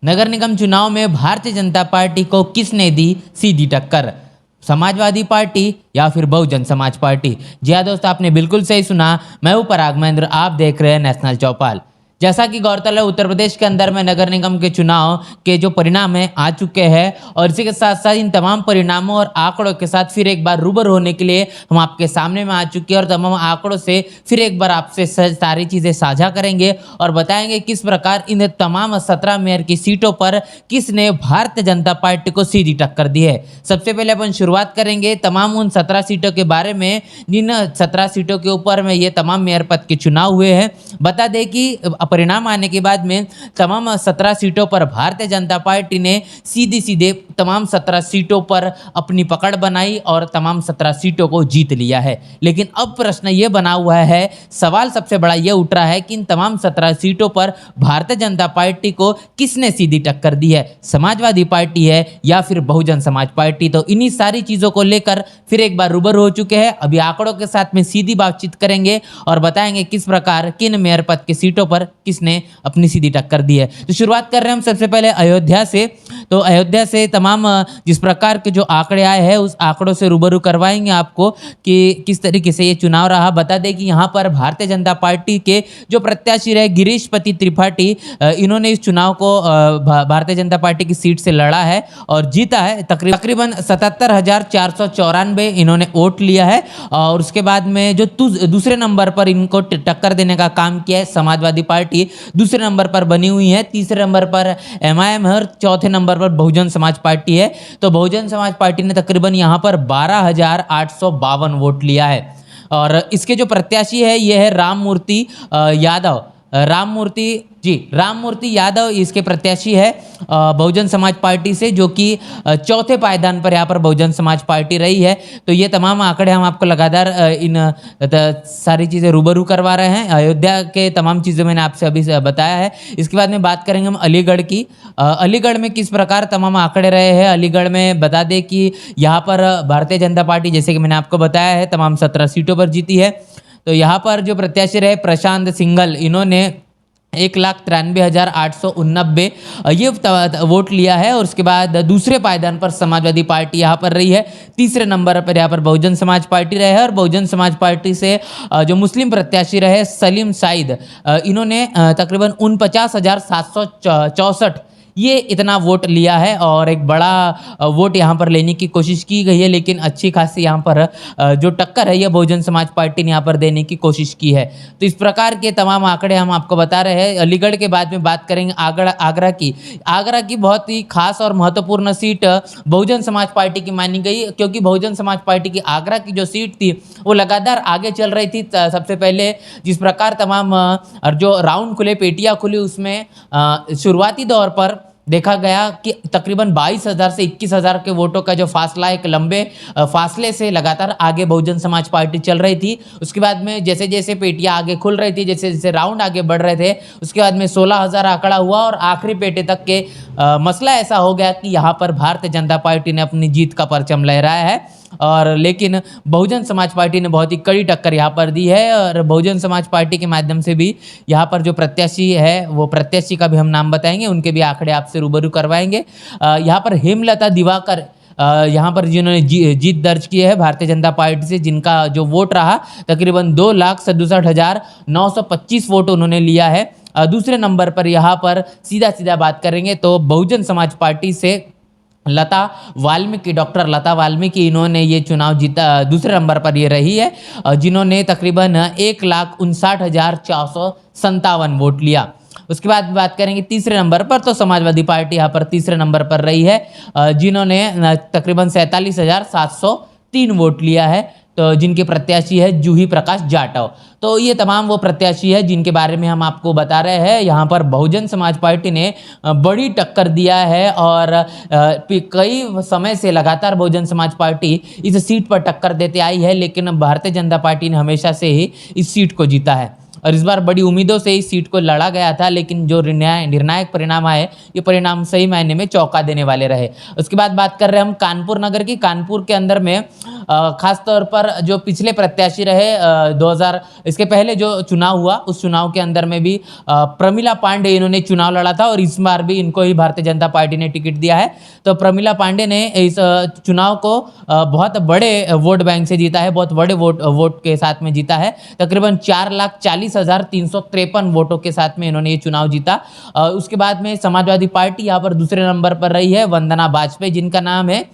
नगर निगम चुनाव में भारतीय जनता पार्टी को किसने दी सीधी टक्कर? समाजवादी पार्टी या फिर बहुजन समाज पार्टी? जी हाँ दोस्तों, आपने बिल्कुल सही सुना। मैं हूं पराग महेंद्र, आप देख रहे हैं नेशनल चौपाल। जैसा कि गौरतलब है, उत्तर प्रदेश के अंदर में नगर निगम के चुनाव के जो परिणाम है आ चुके हैं, और इसी के साथ साथ इन तमाम परिणामों और आंकड़ों के साथ फिर एक बार रूबरू होने के लिए हम आपके सामने में आ चुके हैं, और तमाम आंकड़ों से फिर एक बार आपसे सारी चीज़ें साझा करेंगे और बताएंगे किस प्रकार इन तमाम 17 मेयर की सीटों पर किसने भारतीय जनता पार्टी को सीधी टक्कर दी है। सबसे पहले अपन शुरुआत करेंगे तमाम उन 17 सीटों के बारे में, जिन 17 सीटों के ऊपर में ये तमाम मेयर पद के चुनाव हुए हैं। बता दें कि परिणाम आने के बाद में तमाम 17 सीटों पर भारतीय जनता पार्टी ने सीधे सीधे तमाम 17 सीटों पर अपनी पकड़ बनाई और तमाम 17 सीटों को जीत लिया है। लेकिन अब प्रश्न ये बना हुआ है, सवाल सबसे बड़ा ये उठ रहा है कि इन तमाम 17 सीटों पर भारतीय जनता पार्टी को किसने सीधी टक्कर दी है? समाजवादी पार्टी है या फिर बहुजन समाज पार्टी? तो इन्हीं सारी चीज़ों को लेकर फिर एक बार रूबरू हो चुके हैं। अभी आंकड़ों के साथ में सीधी बातचीत करेंगे और बताएंगे किस प्रकार किन मेयर पद की सीटों पर किसने अपनी सीधी टक्कर दी है। तो शुरुआत कर रहे हैं हम सबसे पहले अयोध्या से। तो अयोध्या से तमाम जिस प्रकार के जो आंकड़े आए हैं उस आंकड़ों से रूबरू करवाएंगे आपको कि किस तरीके से ये चुनाव रहा। बता दें कि यहाँ पर भारतीय जनता पार्टी के जो प्रत्याशी रहे गिरीश पति त्रिपाठी, इन्होंने इस चुनाव को भारतीय जनता पार्टी की सीट से लड़ा है और जीता है। तकरीबन 77,494 इन्होंने वोट लिया है। और उसके बाद में जो दूसरे नंबर पर इनको टक्कर देने का काम किया है समाजवादी पार्टी, दूसरे नंबर पर बनी हुई है। तीसरे नंबर पर MIM है और चौथे नंबर पर बहुजन समाज पार्टी है। तो बहुजन समाज पार्टी ने तकरीबन यहाँ पर 12,852 वोट लिया है। और इसके जो प्रत्याशी है ये है राममूर्ति यादव। राममूर्ति यादव इसके प्रत्याशी है बहुजन समाज पार्टी से, जो कि चौथे पायदान पर यहाँ पर बहुजन समाज पार्टी रही है। तो ये तमाम आंकड़े हम आपको लगातार इन सारी चीज़ें रूबरू करवा रहे हैं। अयोध्या के तमाम चीज़ें मैंने आपसे अभी बताया है। इसके बाद में बात करेंगे हम अलीगढ़ की। अलीगढ़ में किस प्रकार तमाम आंकड़े रहे हैं। अलीगढ़ में बता दें कि यहाँ पर भारतीय जनता पार्टी, जैसे कि मैंने आपको बताया है, तमाम 17 सीटों पर जीती है। तो यहाँ पर जो प्रत्याशी रहे प्रशांत सिंघल, इन्होंने 1,93,889 ये वोट लिया है। और उसके बाद दूसरे पायदान पर समाजवादी पार्टी यहाँ पर रही है। तीसरे नंबर पर यहाँ पर बहुजन समाज पार्टी रहे है। और बहुजन समाज पार्टी से जो मुस्लिम प्रत्याशी रहे सलीम साइद, इन्होंने तकरीबन 49,764 ये इतना वोट लिया है। और एक बड़ा वोट यहाँ पर लेने की कोशिश की गई है, लेकिन अच्छी खासी यहाँ पर जो टक्कर है ये बहुजन समाज पार्टी ने यहाँ पर देने की कोशिश की है। तो इस प्रकार के तमाम आंकड़े हम आपको बता रहे हैं। अलीगढ़ के बाद में बात करेंगे आगरा की। आगरा की बहुत ही खास और महत्वपूर्ण सीट बहुजन समाज पार्टी की मानी गई, क्योंकि बहुजन समाज पार्टी की आगरा की जो सीट थी वो लगातार आगे चल रही थी। सबसे पहले जिस प्रकार तमाम जो राउंड खुले, पेटियाँ खुली, उसमें शुरुआती दौर पर देखा गया कि तकरीबन 22,000 से 21,000 के वोटों का जो फासला, एक लंबे फासले से लगातार आगे बहुजन समाज पार्टी चल रही थी। उसके बाद में जैसे जैसे पेटियां आगे खुल रही थी, जैसे जैसे राउंड आगे बढ़ रहे थे, उसके बाद में 16,000 आंकड़ा हुआ और आखिरी पेटे तक के मसला ऐसा हो गया कि यहाँ पर भारतीय जनता पार्टी ने अपनी जीत का परचम लहराया है। और लेकिन बहुजन समाज पार्टी ने बहुत ही कड़ी टक्कर यहाँ पर दी है। और बहुजन समाज पार्टी के माध्यम से भी यहाँ पर जो प्रत्याशी है, वो प्रत्याशी का भी हम नाम बताएंगे, उनके भी आंकड़े आपसे रूबरू करवाएंगे। यहाँ पर हेमलता दिवाकर, यहाँ पर जिन्होंने जीत दर्ज की है भारतीय जनता पार्टी से, जिनका जो वोट रहा तकरीबन 2,67,925 वोट उन्होंने लिया है। दूसरे नंबर पर यहाँ पर सीधा बात करेंगे तो बहुजन समाज पार्टी से लता वाल्मीकि, डॉक्टर लता वाल्मीकि, इन्होंने ये चुनाव जीता। दूसरे नंबर पर ये रही है, जिन्होंने तकरीबन 1,59,457 वोट लिया। उसके बाद बात करेंगे तीसरे नंबर पर, तो समाजवादी पार्टी यहाँ पर तीसरे नंबर पर रही है, जिन्होंने तकरीबन 47,703 वोट लिया है। तो जिनके प्रत्याशी है जूही प्रकाश जाटव। तो ये तमाम वो प्रत्याशी है जिनके बारे में हम आपको बता रहे हैं। यहाँ पर बहुजन समाज पार्टी ने बड़ी टक्कर दिया है और कई समय से लगातार बहुजन समाज पार्टी इस सीट पर टक्कर देते आई है, लेकिन भारतीय जनता पार्टी ने हमेशा से ही इस सीट को जीता है। और इस बार बड़ी उम्मीदों से इस सीट को लड़ा गया था, लेकिन जो निर्णायक परिणाम आए, ये परिणाम सही मायने में चौंका देने वाले रहे। उसके बाद बात कर रहे हैं हम कानपुर नगर की। कानपुर के अंदर में खास तौर पर जो पिछले प्रत्याशी रहे 2000 इसके पहले जो चुनाव हुआ, उस चुनाव के अंदर में भी प्रमिला पांडे इन्होंने चुनाव लड़ा था और इस बार भी इनको ही भारतीय जनता पार्टी ने टिकट दिया है। तो प्रमिला पांडे ने इस चुनाव को बहुत बड़े वोट बैंक से जीता है, बहुत बड़े वोट के साथ में जीता है। तकरीबन 4,40,353 वोटों के साथ में इन्होंने ये चुनाव जीता। उसके बाद में समाजवादी पार्टी यहाँ पर दूसरे नंबर पर रही है, वंदना वाजपेयी, जिनका नाम है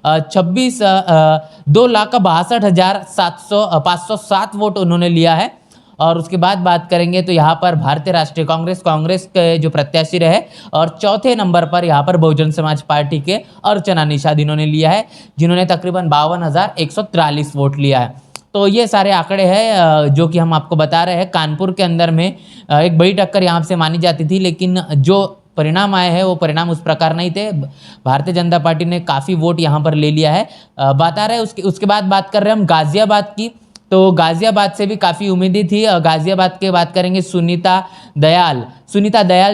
2,62,507 वोट उन्होंने लिया है। और उसके बाद बात करेंगे तो यहाँ पर भारतीय राष्ट्रीय कांग्रेस के जो प्रत्याशी रहे, और चौथे नंबर पर यहाँ पर बहुजन समाज पार्टी के अर्चना निषाद इन्होंने लिया है, जिन्होंने तकरीबन 52,143 वोट लिया है। तो ये सारे आंकड़े हैं जो कि हम आपको बता रहे हैं। कानपुर के अंदर में एक बड़ी टक्कर यहाँ से मानी जाती थी, लेकिन जो परिणाम आए हैं वो परिणाम उस प्रकार नहीं थे। भारतीय जनता पार्टी ने काफ़ी वोट यहाँ पर ले लिया है। बता रहे हैं उसके बाद बात कर रहे हैं हम गाजियाबाद की। तो गाजियाबाद से भी काफ़ी उम्मीदें थी। गाजियाबाद के बात करेंगे सुनीता दयाल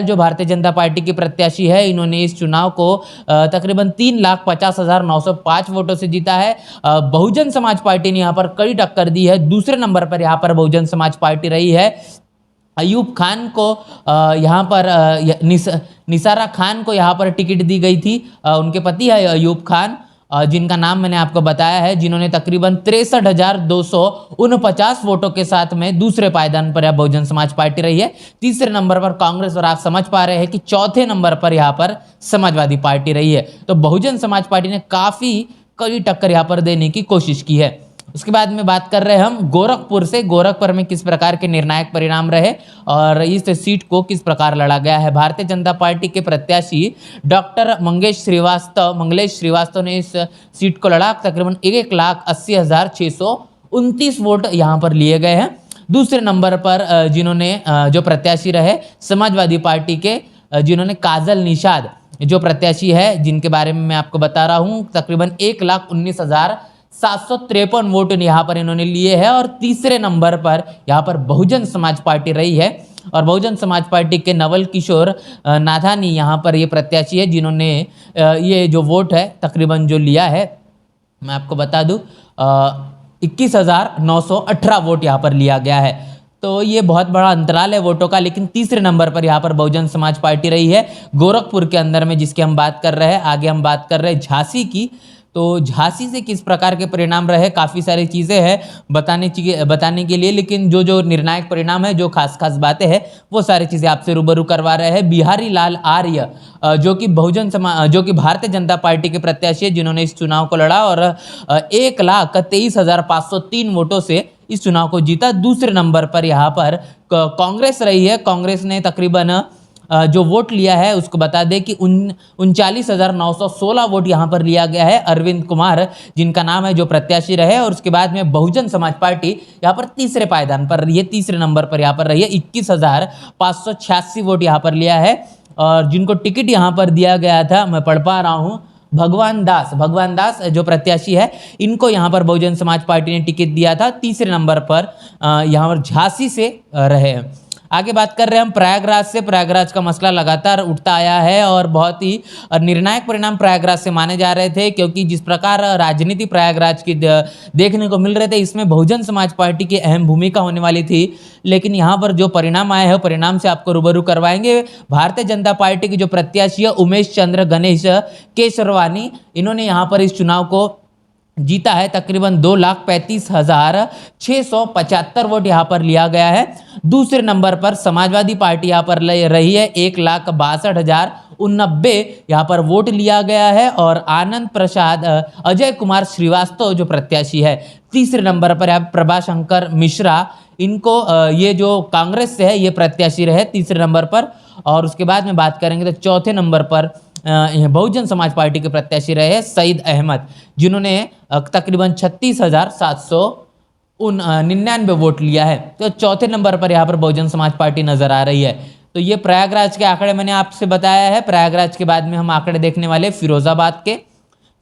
जो भारतीय जनता पार्टी की प्रत्याशी है, इन्होंने इस चुनाव को तकरीबन 3,50,905 वोटों से जीता है। बहुजन समाज पार्टी ने यहाँ पर कड़ी टक्कर दी है। दूसरे नंबर पर यहाँ पर बहुजन समाज पार्टी रही है। अयूब खान को यहाँ पर निसारा खान को यहाँ पर टिकट दी गई थी। उनके पति है अयूब खान, जिनका नाम मैंने आपको बताया है, जिन्होंने तकरीबन 63,249 वोटों के साथ में दूसरे पायदान पर बहुजन समाज पार्टी रही है। तीसरे नंबर पर कांग्रेस, और आप समझ पा रहे हैं कि चौथे नंबर पर यहाँ पर समाजवादी पार्टी रही है। तो बहुजन समाज पार्टी ने काफ़ी कड़ी टक्कर यहाँ पर देने की कोशिश की है। उसके बाद में बात कर रहे हैं हम गोरखपुर से। गोरखपुर में किस प्रकार के निर्णायक परिणाम रहे और इस सीट को किस प्रकार लड़ा गया है। भारतीय जनता पार्टी के प्रत्याशी डॉक्टर मंगलेश श्रीवास्तव ने इस सीट को लड़ा। तकरीबन 1,80,629 वोट यहाँ पर लिए गए हैं। दूसरे नंबर पर जिन्होंने जो प्रत्याशी रहे समाजवादी पार्टी के, जिन्होंने काजल निषाद जो प्रत्याशी है, जिनके बारे में मैं आपको बता रहा हूँ, तकरीबन 1,19,753 वोट यहाँ पर इन्होंने लिए हैं। और तीसरे नंबर पर यहाँ पर बहुजन समाज पार्टी रही है, और बहुजन समाज पार्टी के नवल किशोर नाथानी यहाँ पर ये प्रत्याशी है, जिन्होंने ये जो वोट है तकरीबन जो लिया है, मैं आपको बता दूँ 21,918 वोट यहाँ पर लिया गया है। तो ये बहुत बड़ा अंतराल है वोटों का। लेकिन तीसरे नंबर पर यहाँ पर बहुजन समाज पार्टी रही है गोरखपुर के अंदर में, जिसकी हम बात कर रहे हैं। आगे हम बात कर रहे हैं झांसी की। तो झांसी से किस प्रकार के परिणाम रहे, काफ़ी सारी चीज़ें हैं बताने के लिए, लेकिन जो निर्णायक परिणाम है, जो खास बातें हैं, वो सारी चीज़ें आपसे रूबरू करवा रहे हैं। बिहारी लाल आर्य जो कि भारतीय जनता पार्टी के प्रत्याशी है, जिन्होंने इस चुनाव को लड़ा और 1,23,503 वोटों से इस चुनाव को जीता। दूसरे नंबर पर यहाँ पर कांग्रेस रही है। कांग्रेस ने तकरीबन जो वोट लिया है उसको बता दें कि 39,916 वोट यहाँ पर लिया गया है। अरविंद कुमार जिनका नाम है जो प्रत्याशी रहे। और उसके बाद में बहुजन समाज पार्टी यहाँ पर तीसरे पायदान पर रही है, तीसरे नंबर पर यहाँ पर रही है। 21,586 वोट यहाँ पर लिया है। और जिनको टिकट यहाँ पर दिया गया था, मैं पढ़ पा रहा हूँ, भगवान दास जो प्रत्याशी है, इनको यहाँ पर बहुजन समाज पार्टी ने टिकट दिया था। तीसरे नंबर पर यहाँ पर झांसी से रहे हैं। आगे बात कर रहे हैं हम प्रयागराज से। प्रयागराज का मसला लगातार उठता आया है और बहुत ही निर्णायक परिणाम प्रयागराज से माने जा रहे थे, क्योंकि जिस प्रकार राजनीति प्रयागराज की देखने को मिल रहे थे, इसमें बहुजन समाज पार्टी की अहम भूमिका होने वाली थी। लेकिन यहाँ पर जो परिणाम आए हैं, परिणाम से आपको रूबरू करवाएंगे। भारतीय जनता पार्टी की जो प्रत्याशी है उमेश चंद्र गणेश केशरवानी, इन्होंने यहाँ पर इस चुनाव को जीता है। तकरीबन 2,35,675 वोट यहाँ पर लिया गया है। दूसरे नंबर पर समाजवादी पार्टी यहाँ पर रही है, 1,62,089 यहाँ पर वोट लिया गया है। और आनंद प्रसाद अजय कुमार श्रीवास्तव जो प्रत्याशी है, तीसरे नंबर पर यहाँ प्रभाशंकर मिश्रा, इनको ये जो कांग्रेस से है ये प्रत्याशी रहे तीसरे नंबर पर। और उसके बाद में बात करेंगे तो चौथे नंबर पर बहुजन समाज पार्टी के प्रत्याशी रहे सईद अहमद, जिन्होंने तकरीबन 36,799 वोट लिया है। तो चौथे नंबर पर यहाँ पर बहुजन समाज पार्टी नजर आ रही है। तो ये प्रयागराज के आंकड़े मैंने आपसे बताया है। प्रयागराज के बाद में हम आंकड़े देखने वाले फिरोजाबाद के।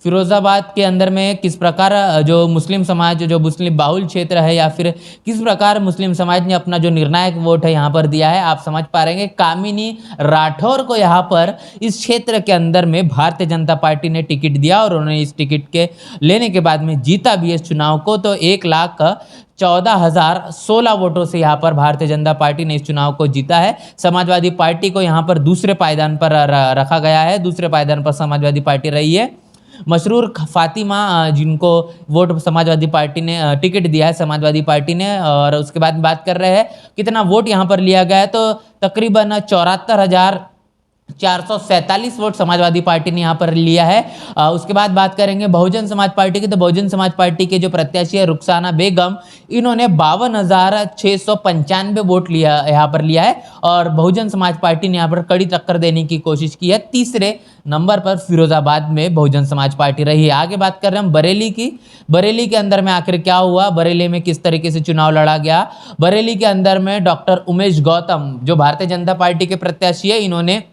फिरोजाबाद के अंदर में किस प्रकार जो मुस्लिम समाज, जो मुस्लिम बाहुल क्षेत्र है, या फिर किस प्रकार मुस्लिम समाज ने अपना जो निर्णायक वोट है यहाँ पर दिया है, आप समझ पा रहे हैं। कामिनी राठौर को यहाँ पर इस क्षेत्र के अंदर में भारतीय जनता पार्टी ने टिकट दिया और उन्होंने इस टिकट के लेने के बाद में जीता भी इस चुनाव को। तो 1,14,016 वोटों से यहाँ पर भारतीय जनता पार्टी ने इस चुनाव को जीता है। समाजवादी पार्टी को यहाँ पर दूसरे पायदान पर रखा गया है, दूसरे पायदान पर समाजवादी पार्टी रही है। मशरूर फातिमा, जिनको वोट समाजवादी पार्टी ने टिकट दिया है समाजवादी पार्टी ने, और उसके बाद बात कर रहे हैं कितना वोट यहाँ पर लिया गया है, तो तकरीबन 74,447 वोट समाजवादी पार्टी ने यहाँ पर लिया है। उसके बाद बात करेंगे बहुजन समाज पार्टी की, तो बहुजन समाज पार्टी के जो प्रत्याशी है रुखसाना बेगम, इन्होंने 52,695 वोट यहाँ पर लिया है, और बहुजन समाज पार्टी ने यहाँ पर कड़ी टक्कर देने की कोशिश की है। तीसरे नंबर पर फिरोजाबाद में बहुजन समाज पार्टी रही है। आगे बात कर रहे हैं हम बरेली की। बरेली के अंदर में आखिर क्या हुआ, बरेली में किस तरीके से चुनाव लड़ा गया। बरेली के अंदर में डॉक्टर उमेश गौतम, जो भारतीय जनता पार्टी के प्रत्याशी है, इन्होंने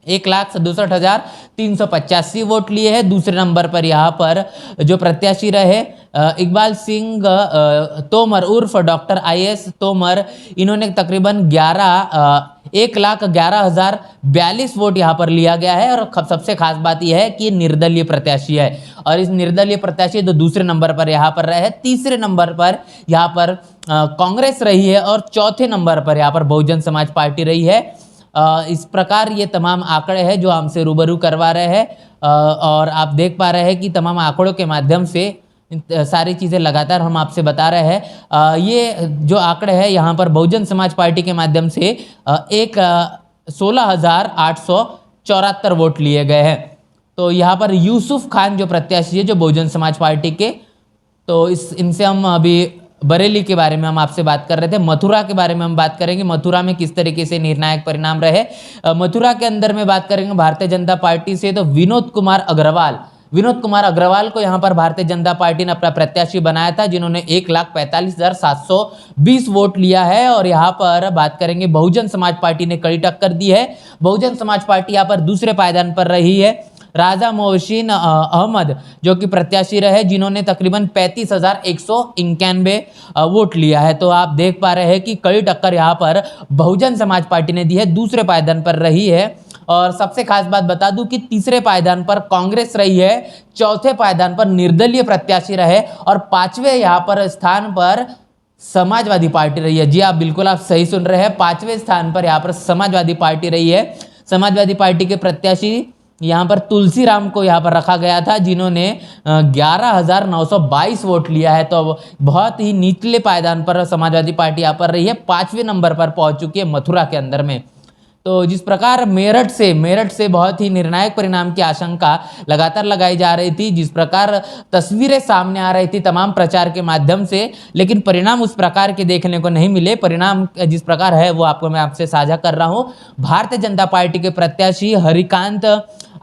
1,67,385 वोट लिए हैं। दूसरे नंबर पर यहाँ पर जो प्रत्याशी रहे इकबाल सिंह तोमर उर्फ डॉक्टर IAS तोमर, इन्होंने तकरीबन 1,11,042 वोट यहाँ पर लिया गया है। और सबसे खास बात यह है कि निर्दलीय प्रत्याशी है, और इस निर्दलीय प्रत्याशी तो दूसरे नंबर पर यहाँ पर रहे। तीसरे नंबर पर यहाँ पर कांग्रेस रही है, और चौथे नंबर पर यहाँ पर बहुजन समाज पार्टी रही है। इस प्रकार ये तमाम आंकड़े हैं जो हमसे रूबरू करवा रहे हैं, और आप देख पा रहे हैं कि तमाम आंकड़ों के माध्यम से सारी चीज़ें लगातार हम आपसे बता रहे हैं। ये जो आंकड़े हैं यहाँ पर बहुजन समाज पार्टी के माध्यम से 16,874 वोट लिए गए हैं। तो यहाँ पर यूसुफ खान जो प्रत्याशी है जो बहुजन समाज पार्टी के, तो इनसे हम अभी बरेली के बारे में हम आपसे बात कर रहे थे। मथुरा के बारे में हम बात करेंगे, मथुरा में किस तरीके से निर्णायक परिणाम रहे। मथुरा के अंदर में बात करेंगे भारतीय जनता पार्टी से, तो विनोद कुमार अग्रवाल को यहाँ पर भारतीय जनता पार्टी ने अपना प्रत्याशी बनाया था, जिन्होंने 1,45,720 वोट लिया है। और यहाँ पर बात करेंगे बहुजन समाज पार्टी ने कड़ी टक्कर दी है। बहुजन समाज पार्टी यहाँ पर दूसरे पायदान पर रही है। राजा मोहसिन अहमद जो कि प्रत्याशी रहे, जिन्होंने तकरीबन 35,191 वोट लिया है। तो आप देख पा रहे हैं कि कड़ी टक्कर यहाँ पर बहुजन समाज पार्टी ने दी है, दूसरे पायदान पर रही है। और सबसे खास बात बता दूं कि तीसरे पायदान पर कांग्रेस रही है, चौथे पायदान पर निर्दलीय प्रत्याशी रहे, और पांचवें यहाँ पर स्थान पर समाजवादी पार्टी रही है। जी आप बिल्कुल आप सही सुन रहे हैं, पांचवें स्थान पर यहाँ पर समाजवादी पार्टी रही है। समाजवादी पार्टी के प्रत्याशी यहाँ पर तुलसीराम को यहाँ पर रखा गया था, जिन्होंने 11,922 वोट लिया है। तो बहुत ही निचले पायदान पर समाजवादी पार्टी यहाँ पर रही है, पांचवें नंबर पर पहुंच चुकी है मथुरा के अंदर में। तो जिस प्रकार मेरठ से बहुत ही निर्णायक परिणाम की आशंका लगातार लगाई जा रही थी, जिस प्रकार तस्वीरें सामने आ रही थी तमाम प्रचार के माध्यम से, लेकिन परिणाम उस प्रकार के देखने को नहीं मिले। परिणाम जिस प्रकार है वो आपको मैं आपसे साझा कर रहा हूँ। भारतीय जनता पार्टी के प्रत्याशी हरिकांत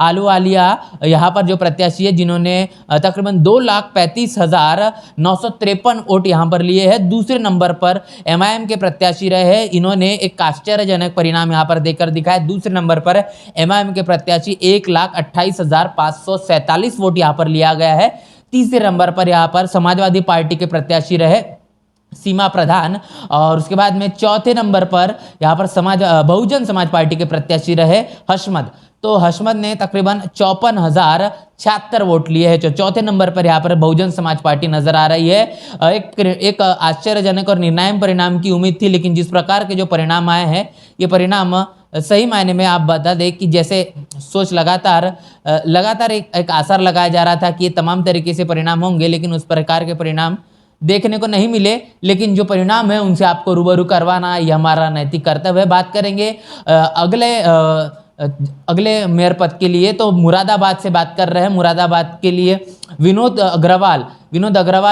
आलूवालिया यहाँ पर जो प्रत्याशी है, जिन्होंने तकरीबन 2,35,953 वोट यहाँ पर लिए हैं। दूसरे नंबर पर MIM के प्रत्याशी रहे, इन्होंने एक आश्चर्यजनक परिणाम यहाँ पर देकर दिखाया। दूसरे नंबर पर MIM के प्रत्याशी 1,28,547 वोट यहाँ पर लिया गया है। तीसरे नंबर पर यहाँ पर समाजवादी पार्टी के प्रत्याशी रहे सीमा प्रधान, और उसके बाद में चौथे नंबर पर यहाँ पर बहुजन समाज पार्टी के प्रत्याशी रहे हशमत। तो हशमत ने तकरीबन 54,076 वोट लिए हैं। चौथे नंबर पर यहाँ पर बहुजन समाज पार्टी नजर आ रही है। एक आश्चर्यजनक और निर्णायक परिणाम की उम्मीद थी, लेकिन जिस प्रकार के जो परिणाम आए हैं, ये परिणाम सही मायने में आप बता दें कि जैसे सोच लगातार एक आसार लगाया जा रहा था कि ये तमाम तरीके से परिणाम होंगे, लेकिन उस प्रकार के परिणाम देखने को नहीं मिले। लेकिन जो परिणाम है उनसे आपको रूबरू करवाना ये हमारा नैतिक कर्तव्य है। बात करेंगे अगले मेयर पद के लिए, तो मुरादाबाद से बात कर रहे हैं। मुरादाबाद के लिए विनोद अग्रवाल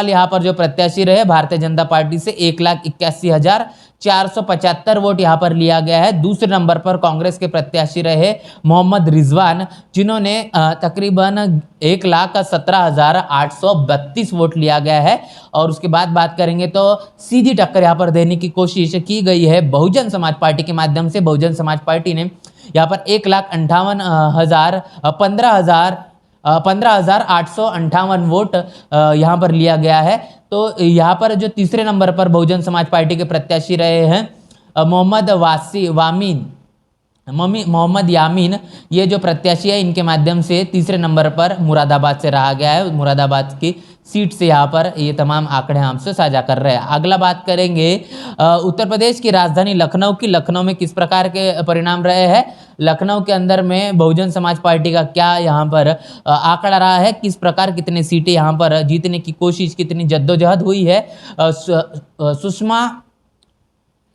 यहाँ पर जो प्रत्याशी रहे भारतीय जनता पार्टी से 1,81,475 वोट यहाँ पर लिया गया है। दूसरे नंबर पर कांग्रेस के प्रत्याशी रहे मोहम्मद रिजवान, जिन्होंने तकरीबन 1,17,832 वोट लिया गया है। और उसके बाद बात करेंगे तो सीधी टक्कर यहाँ पर देने की कोशिश की गई है बहुजन समाज पार्टी के माध्यम से। बहुजन समाज पार्टी ने यहाँ पर 1,58,000 15,000 15,858 वोट यहाँ पर लिया गया है। तो यहाँ पर जो तीसरे नंबर पर बहुजन समाज पार्टी के प्रत्याशी रहे हैं मोहम्मद यामीन, ये जो प्रत्याशी है इनके माध्यम से तीसरे नंबर पर मुरादाबाद से रहा गया है। मुरादाबाद की सीट से यहाँ पर ये तमाम आंकड़े हमसे साझा कर रहे हैं। अगला बात करेंगे उत्तर प्रदेश की राजधानी लखनऊ की। लखनऊ में किस प्रकार के परिणाम रहे हैं, लखनऊ के अंदर में बहुजन समाज पार्टी का क्या यहाँ पर आंकड़ा रहा है, किस प्रकार कितने सीटें यहाँ पर जीतने की कोशिश, कितनी जद्दोजहद हुई है।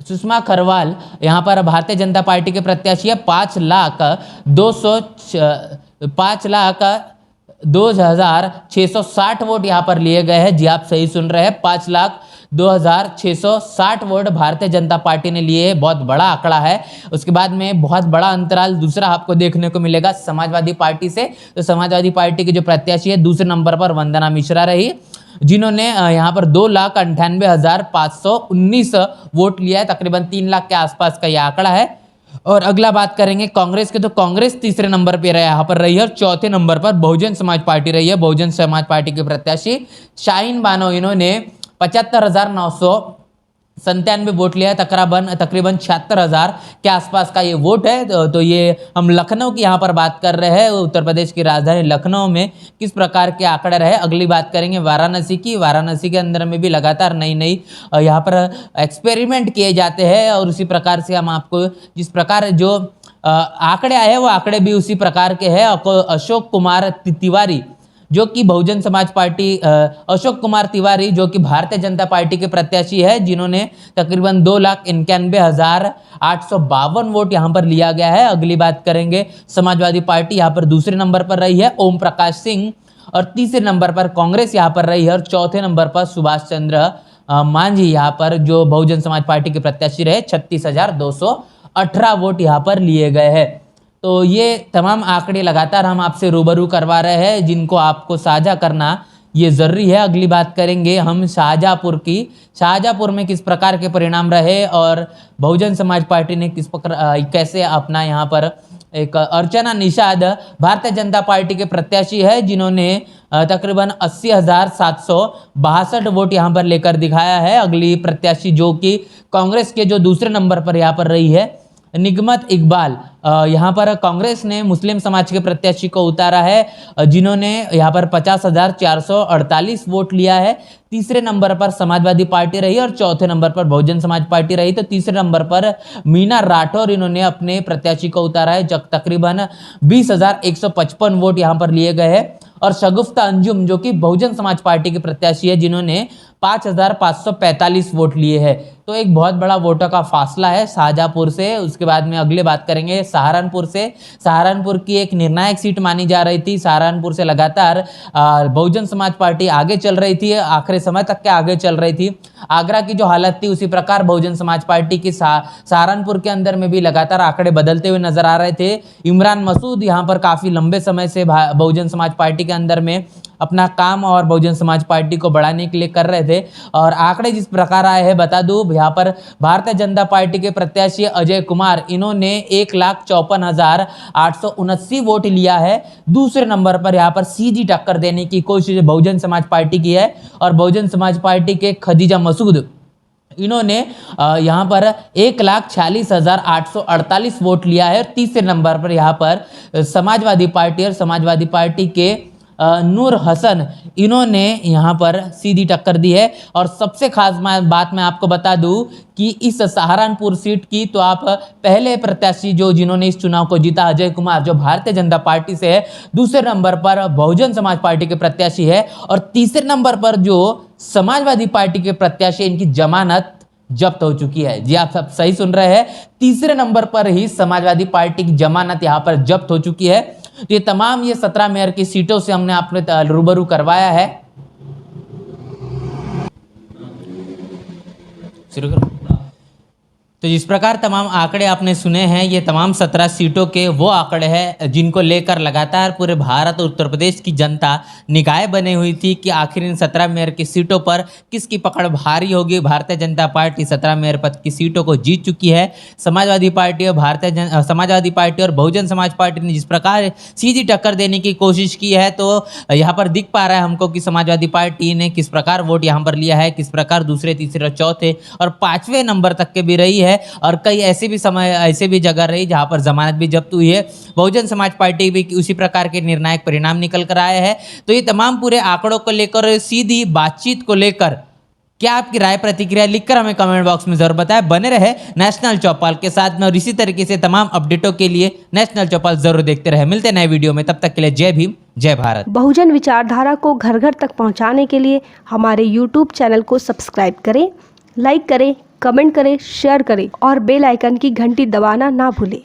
सुषमा खरवाल यहाँ पर भारतीय जनता पार्टी के प्रत्याशी है। 5,02,660 वोट यहाँ पर लिए गए हैं। जी आप सही सुन रहे हैं, 5,02,660 वोट भारतीय जनता पार्टी ने लिए। बहुत बड़ा आंकड़ा है। उसके बाद में बहुत बड़ा अंतराल दूसरा आपको देखने को मिलेगा समाजवादी पार्टी से। तो समाजवादी पार्टी के जो प्रत्याशी है दूसरे नंबर पर वंदना मिश्रा रही, जिन्होंने यहाँ पर 2,98,519 वोट लिया है। तकरीबन 3 लाख के आसपास का यह आंकड़ा है। और अगला बात करेंगे कांग्रेस के, तो कांग्रेस तीसरे नंबर पर यहाँ पर रही है और चौथे नंबर पर बहुजन समाज पार्टी रही है। बहुजन समाज पार्टी के प्रत्याशी शाहीन बानो, इन्होंने 75,997 वोट लिया है। तकरीबन 76,000 के आसपास का ये वोट है। तो ये हम लखनऊ की यहाँ पर बात कर रहे हैं, उत्तर प्रदेश की राजधानी लखनऊ में किस प्रकार के आंकड़े रहे। अगली बात करेंगे वाराणसी की। वाराणसी के अंदर में भी लगातार नई नई यहाँ पर एक्सपेरिमेंट किए जाते हैं और उसी प्रकार से हम आपको जिस प्रकार जो आंकड़े आए हैं वो आंकड़े भी उसी प्रकार के हैं। अशोक कुमार तिवारी जो कि बहुजन समाज पार्टी, अशोक कुमार तिवारी जो कि भारतीय जनता पार्टी के प्रत्याशी है, जिन्होंने तकरीबन 2,91,852 वोट यहाँ पर लिया गया है। अगली बात करेंगे समाजवादी पार्टी, यहाँ पर दूसरे नंबर पर रही है ओम प्रकाश सिंह, और तीसरे नंबर पर कांग्रेस यहाँ पर रही है, और चौथे नंबर पर सुभाष चंद्र मांझी यहाँ पर जो बहुजन समाज पार्टी के प्रत्याशी रहे 36,218 वोट यहाँ पर लिए गए हैं। तो ये तमाम आंकड़े लगातार हम आपसे रूबरू करवा रहे हैं, जिनको आपको साझा करना ये ज़रूरी है। अगली बात करेंगे हम शाहजहाँपुर की। शाहजहाँपुर में किस प्रकार के परिणाम रहे और बहुजन समाज पार्टी ने किस प्रकार कैसे अपना यहाँ पर एक अर्चना निषाद भारतीय जनता पार्टी के प्रत्याशी है, जिन्होंने तकरीबन 80,762 वोट यहाँ पर लेकर दिखाया है। अगली प्रत्याशी जो कि कांग्रेस के जो दूसरे नंबर पर यहाँ पर रही है निगमत इकबाल, यहाँ पर कांग्रेस ने मुस्लिम समाज के प्रत्याशी को उतारा है, जिन्होंने यहाँ पर 50,448 वोट लिया है। तीसरे नंबर पर समाजवादी पार्टी रही और चौथे नंबर पर बहुजन समाज पार्टी रही। तो तीसरे नंबर पर मीना राठौर, इन्होंने अपने प्रत्याशी को उतारा है। तकरीबन 20,155 वोट यहाँ पर लिए गए हैं। और शगुफ्ता अंजुम जो कि बहुजन समाज पार्टी के प्रत्याशी है, जिन्होंने 5,545 वोट लिए हैं। तो एक बहुत बड़ा वोटों का फासला है शाहजहाँपुर से। उसके बाद में अगले बात करेंगे सहारनपुर से। सहारनपुर की एक निर्णायक सीट मानी जा रही थी। सहारनपुर से लगातार बहुजन समाज पार्टी आगे चल रही थी, आखिरी समय तक के आगे चल रही थी। आगरा की जो हालत थी उसी प्रकार बहुजन समाज पार्टी की सहारनपुर के अंदर में भी लगातार आंकड़े बदलते हुए नजर आ रहे थे। इमरान मसूद यहाँ पर काफ़ी लंबे समय से बहुजन समाज पार्टी के अंदर में अपना काम और बहुजन समाज पार्टी को बढ़ाने के लिए कर रहे थे। और आंकड़े जिस प्रकार आए हैं बता दूं, यहाँ पर भारतीय जनता पार्टी के प्रत्याशी अजय कुमार, इन्होंने 1,54,879 वोट लिया है। दूसरे नंबर पर यहाँ पर सीधी टक्कर देने की कोशिश बहुजन समाज पार्टी की है। और बहुजन समाज पार्टी के खदीजा मसूद, इन्होंने यहाँ पर 1,46,848 वोट लिया है। और तीसरे नंबर पर यहाँ पर समाजवादी पार्टी और समाजवादी पार्टी के नूर हसन, इन्होंने यहाँ पर सीधी टक्कर दी है। और सबसे खास बात मैं आपको बता दूं कि इस सहारनपुर सीट की तो आप पहले प्रत्याशी जो जिन्होंने इस चुनाव को जीता अजय कुमार जो भारतीय जनता पार्टी से है, दूसरे नंबर पर बहुजन समाज पार्टी के प्रत्याशी है, और तीसरे नंबर पर जो समाजवादी पार्टी के प्रत्याशी, इनकी जमानत जब्त हो चुकी है। जी आप सब सही सुन रहे हैं, तीसरे नंबर पर ही समाजवादी पार्टी की जमानत यहाँ पर जब्त हो चुकी है। तो ये तमाम 17 मेयर की सीटों से हमने आपने रूबरू करवाया है। शुरू करो। तो जिस प्रकार तमाम आंकड़े आपने सुने हैं, ये तमाम 17 सीटों के वो आंकड़े हैं जिनको लेकर लगातार पूरे भारत और उत्तर प्रदेश की जनता निकाय बनी हुई थी कि आखिर इन 17 मेयर की सीटों पर किसकी पकड़ भारी होगी। भारतीय जनता पार्टी 17 मेयर पद की सीटों को जीत चुकी है। समाजवादी पार्टी और बहुजन समाज पार्टी ने जिस प्रकार सीधी टक्कर देने की कोशिश की है, तो यहाँ पर दिख पा रहा है हमको कि समाजवादी पार्टी ने किस प्रकार वोट यहाँ पर लिया है, किस प्रकार दूसरे, तीसरे और चौथे और 5वें नंबर तक के भी रही है। और कई ऐसे भी जगह रही जहां पर जमानत भी जब्त हुई है। बहुजन समाज पार्टी भी उसी प्रकार के निर्णायक परिणाम निकल कर आए हैं। तो ये तमाम पूरे आंकड़ों को लेकर, सीधी बातचीत को लेकर क्या आपकी राय प्रतिक्रिया लिखकर हमें कमेंट बॉक्स में जरूर बताएं। बने रहे नेशनल चौपाल के साथ में और इसी तरीके से तमाम अपडेटों के लिए नेशनल चौपाल जरूर देखते रहे। मिलते हैं नए वीडियो में, तब तक के लिए जय भीम, जय भारत। बहुजन विचारधारा को घर घर तक पहुंचाने के लिए हमारे YouTube चैनल को सब्सक्राइब करें, लाइक करें, कमेंट करें, शेयर करें और बेल आइकन की घंटी दबाना ना भूलें।